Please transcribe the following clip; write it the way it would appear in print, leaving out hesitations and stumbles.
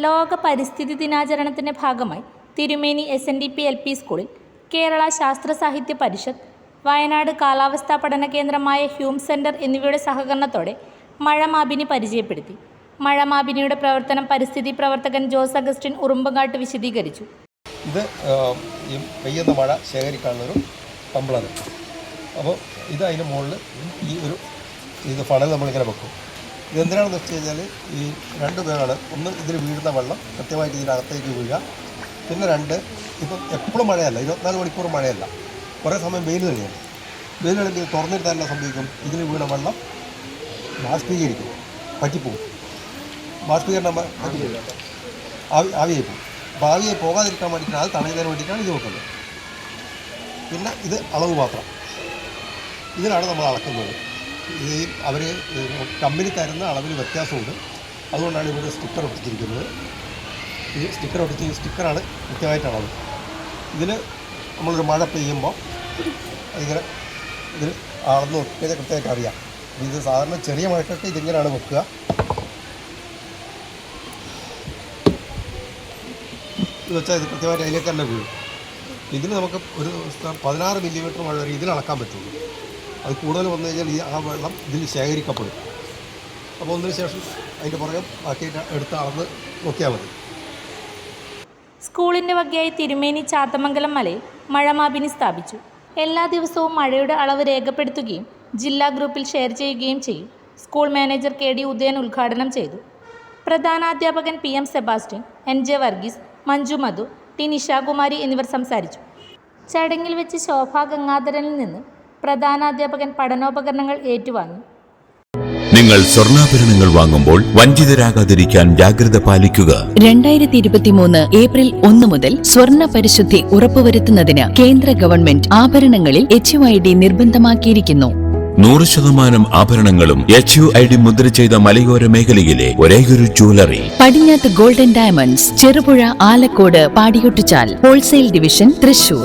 ലോക പരിസ്ഥിതി ദിനാചരണത്തിന്റെ ഭാഗമായി തിരുമേനി SNDP LP സ്കൂളിൽ കേരള ശാസ്ത്ര സാഹിത്യ പരിഷത്ത്, വയനാട് കാലാവസ്ഥാ പഠന കേന്ദ്രമായ ഹ്യൂം സെന്റർ എന്നിവയുടെ സഹകരണത്തോടെ മഴമാപിനി പരിചയപ്പെടുത്തി. മഴമാപിനിയുടെ പ്രവർത്തനം പരിസ്ഥിതി പ്രവർത്തകൻ ജോസ് അഗസ്റ്റിൻ ഉറുമ്പങ്ങാട്ട് വിശദീകരിച്ചു. ഇത് ഈ പെയ്യുന്ന മഴ ശേഖരിക്കാനുള്ളൊരു ടംബ്ലർ. അപ്പോൾ ഇത് അതിന് മുകളിൽ ഇത് ഫണൽ നമ്മളിങ്ങനെ വെക്കും. ഇതെന്തിനാണെന്ന് വെച്ച് കഴിഞ്ഞാൽ ഈ രണ്ട് പേരാണ്. ഒന്ന്, ഇതിൽ വീഴുന്ന വെള്ളം കൃത്യമായിട്ട് ഇതിനകത്തേക്ക് വീഴുക. പിന്നെ രണ്ട്, ഇപ്പം എപ്പോഴും മഴയല്ല, 24 മണിക്കൂർ മഴയല്ല, കുറേ സമയം വെയിൽ തന്നെയാണ്. വെയിൽ കളിൽ തുറന്നിട്ടാൽ സംഭവിക്കും, ഇതിൽ വീണ വെള്ളം ബാഷ്പീകരിക്കും, പറ്റിപ്പോവും. ബാഷ്പീകരണം പറ്റിപ്പോയില്ല, ആവിയായി പോകും. അപ്പോൾ ആവിയായി പോകാതിരിക്കാൻ വേണ്ടിയിട്ടാണ്, അത് തടയുന്നതിന് വേണ്ടിയിട്ടാണ് ഇത് വെക്കുന്നത്. പിന്നെ ഇത് അളവ് പാത്രം, ഇതിലാണ് നമ്മൾ അളക്കുന്നത്. ഇത് അവർ കമ്പനി തരുന്ന അളവിൽ വ്യത്യാസമുണ്ട്. അതുകൊണ്ടാണ് ഇവിടെ സ്റ്റിക്കർ ഒട്ടിച്ചിരിക്കുന്നത്. ഈ സ്റ്റിക്കറാണ് കൃത്യമായിട്ട് അളവ്. ഇതിൽ നമ്മളൊരു മഴ പെയ്യുമ്പോൾ ഇതിന് അളന്ന് നോക്കിയാൽ കൃത്യമായിട്ട് അറിയാം. ഇത് സാധാരണ ചെറിയ മഴക്കൊക്കെ ഇതിങ്ങനെയാണ് വെക്കുക. ഇത് വെച്ചാൽ ഇത് കൃത്യമായിട്ട് അതിലേക്ക് തന്നെ വീഴും. ഇതിന് നമുക്ക് ഒരു 16 മില്ലിമീറ്റർ മഴ വരെ ഇതിൽ അളക്കാൻ പറ്റുള്ളൂ. അത് കൂടുതൽ വന്നു കഴിഞ്ഞാൽ ആ വെള്ളം ഇതിൽ ശേഖരിക്കപ്പെടും. അപ്പോൾ ഒന്നിനു ശേഷം അതിൻ്റെ പുറകെ ബാക്കിയിട്ട് എടുത്ത് അളന്ന് നോക്കിയാൽ മതി. സ്കൂളിൻ്റെ വകയായി തിരുമേനി ചാത്തമംഗലം മലയിൽ മഴമാപിനി സ്ഥാപിച്ചു. എല്ലാ ദിവസവും മഴയുടെ അളവ് രേഖപ്പെടുത്തുകയും ജില്ലാ ഗ്രൂപ്പിൽ ഷെയർ ചെയ്യുകയും ചെയ്യും. സ്കൂൾ മാനേജർ KD ഉദയൻ ഉദ്ഘാടനം ചെയ്തു. പ്രധാനാധ്യാപകൻ PM Sebastian, NJ Varghese, Manju Madhu, T Nishakumari എന്നിവർ സംസാരിച്ചു. ചടങ്ങിൽ വെച്ച് ശോഭാ ഗംഗാധരനിൽ നിന്ന് പ്രധാനാധ്യാപകൻ പഠനോപകരണങ്ങൾ ഏറ്റുവാങ്ങി. നിങ്ങൾ സ്വർണ്ണാഭരണങ്ങൾ വാങ്ങുമ്പോൾ വഞ്ചിതരാകാതിരിക്കാൻ ജാഗ്രത പാലിക്കുക. 2023 ഏപ്രിൽ 1 മുതൽ സ്വർണ്ണ പരിശുദ്ധി ഉറപ്പുവരുത്തുന്നതിന് കേന്ദ്ര ഗവൺമെന്റ് ആഭരണങ്ങളിൽ HUID നിർബന്ധമാക്കിയിരിക്കുന്നു. 100% ആഭരണങ്ങളും HUID മുദ്ര ചെയ്ത മലയോര മേഖലയിലെ ഒരേയൊരു jewellery Padinjath golden diamonds, Cherupuzha, Alakode, Padiyottichal, wholesale division, Thrissur.